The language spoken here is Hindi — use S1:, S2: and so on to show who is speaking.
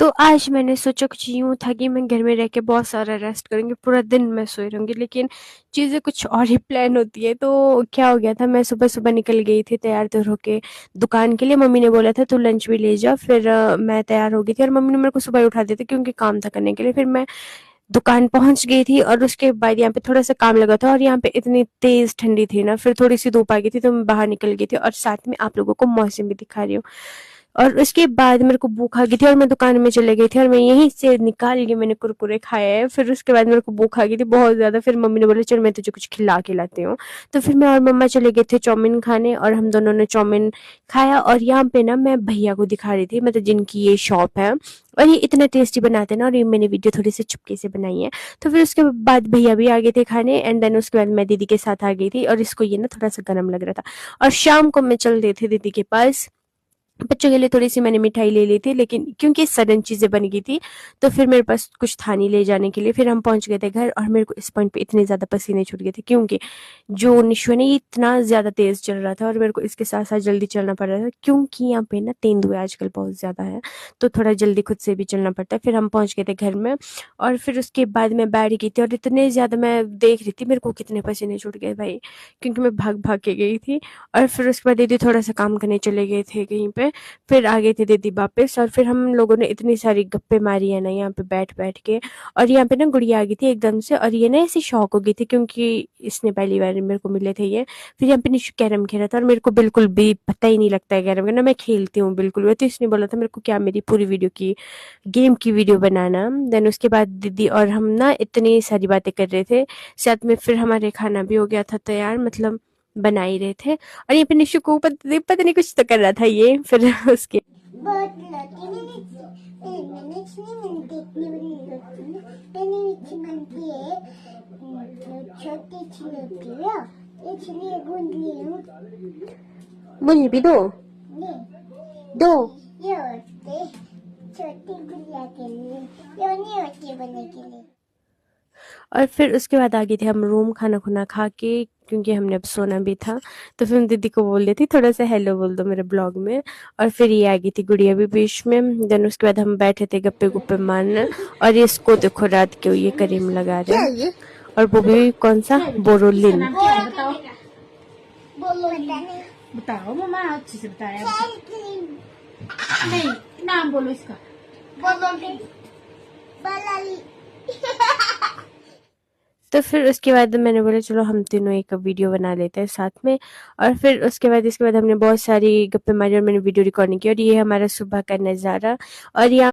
S1: तो आज मैंने सोचा कुछ यूँ था कि मैं घर में रह के बहुत सारा रेस्ट करूँगी, पूरा दिन मैं सोई रहूँगी, लेकिन चीज़ें कुछ और ही प्लान होती है। तो क्या हो गया था, मैं सुबह-सुबह निकल गई थी तैयार-तैयार होके दुकान के लिए। मम्मी ने बोला था तू लंच भी ले जा, फिर मैं तैयार हो गई थी और मम्मी ने मेरे को सुबह ही उठा दिया था क्योंकि काम था करने के लिए। फिर मैं दुकान पहुँच गई थी और उसके बाद यहाँ पे थोड़ा-सा काम लगा था और यहाँ पे इतनी तेज़ ठंडी थी ना, फिर थोड़ी-सी धूप आ गई थी तो मैं बाहर निकल गई थी और साथ में आप लोगों को मौसम भी दिखा रही हूँ। और उसके बाद मेरे को भूख आ गई थी और मैं दुकान में चली गई थी और मैं यहीं से निकाल के मैंने कुरकुरे खाए हैं। फिर उसके बाद मेरे को भूख आ गई थी बहुत ज़्यादा, फिर मम्मी ने बोला चल मैं तुझे कुछ खिला के लाती हूँ। तो फिर मैं और मम्मा चले गए थे चाउमीन खाने और हम दोनों ने चाउमीन खाया और यहाँ पे ना मैं भैया को दिखा रही थी, मतलब जिनकी ये शॉप है और ये इतना टेस्टी बनाते हैं ना, और ये मैंने वीडियो थोड़ी सी चुपके से बनाई है। तो फिर उसके बाद भैया भी आ गए थे खाने एंड देन उसके बाद मैं दीदी के साथ आ गई थी और इसको ये ना थोड़ा सा गर्म लग रहा था। और शाम को मैं चल रही थी दीदी के पास, बच्चों के लिए थोड़ी-सी मैंने मिठाई ले ली थी, लेकिन क्योंकि सडन चीज़ें बन गई थी, तो फिर मेरे पास कुछ था नहीं ले जाने के लिए। फिर हम पहुँच गए थे घर और मेरे को इस पॉइंट पे इतने ज़्यादा पसीने छूट गए थे क्योंकि जो निशु है ना, ये इतना ज़्यादा तेज़ चल रहा था और मेरे को इसके साथ-साथ जल्दी चलना पड़ रहा था क्योंकि यहाँ पे ना तेंदुए आजकल बहुत ज़्यादा है, तो थोड़ा जल्दी खुद से भी चलना पड़ता है। फिर हम पहुँच गए थे घर में और फिर उसके बाद मैं बैठ गई थी और इतने ज़्यादा मैं देख रही थी, मेरे को कितने पसीने छूट गए भाई, क्योंकि मैं भाग-भाग के गई थी। और फिर उसके बाद दीदी थोड़ा-सा काम करने चले गए थे कहीं पे, फिर आ गई थी दीदी वापस और फिर हम लोगों ने इतनी सारी गप्पे मारी है ना यहाँ पे बैठ-बैठ के। और यहाँ पे ना गुड़िया आ गई थी एकदम से और ये ना ऐसे शॉक हो गई थी क्योंकि इसने पहली बार मेरे को मिले थे ये। फिर यहाँ पे निशु कैरम खेल रहा था और मेरे को बिल्कुल भी पता ही नहीं लगता है कैरम का, ना मैं खेलती हूँ बिल्कुल भी। तो इसने बोला था मेरे को क्या मेरी पूरी वीडियो की गेम की वीडियो बनाना। देन उसके बाद दीदी और हम ना इतनी सारी बातें कर रहे थे, साथ में फिर हमारे खाना भी हो गया था तैयार, मतलब बना ही रहे थे। और यहाँ पे निशु को पता नहीं कुछ तो कर रहा था ये। फिर उसके
S2: बहुत लकी मैंने देखने वाली लकी मैंने बनती है छोटी सी लकी है इसलिए गूंद ली हूँ
S1: मुझे भी दो दो।
S2: ये होते छोटी गुड़िया के लिए ये नहीं होती बनने के लिए।
S1: और फिर उसके बाद आ गए थे हम रूम खाना खुना खा के क्योंकि हमने अब सोना भी था। तो फिर मैं दीदी को बोल रही थी थोड़ा सा हेलो बोल दो मेरे ब्लॉग में। और फिर ये आ गई थी गुड़िया भी बीच में। देन उसके बाद हम बैठे थे गप्पे गुप्पे मारने और इसको देखो रात के ये क्रीम लगा रहे हैं और वो भी कौन सा बोरोलिन।
S3: बताओ मम्मा अच्छे से बताया। नहीं नाम बोलो इसका।
S1: तो फिर उसके बाद मैंने बोला चलो हम तीनों एक वीडियो बना लेते हैं साथ में। और फिर उसके बाद इसके बाद हमने बहुत सारी गप्पे मारी और मैंने वीडियो रिकॉर्डिंग की और ये हमारा सुबह का नज़ारा। और यहाँ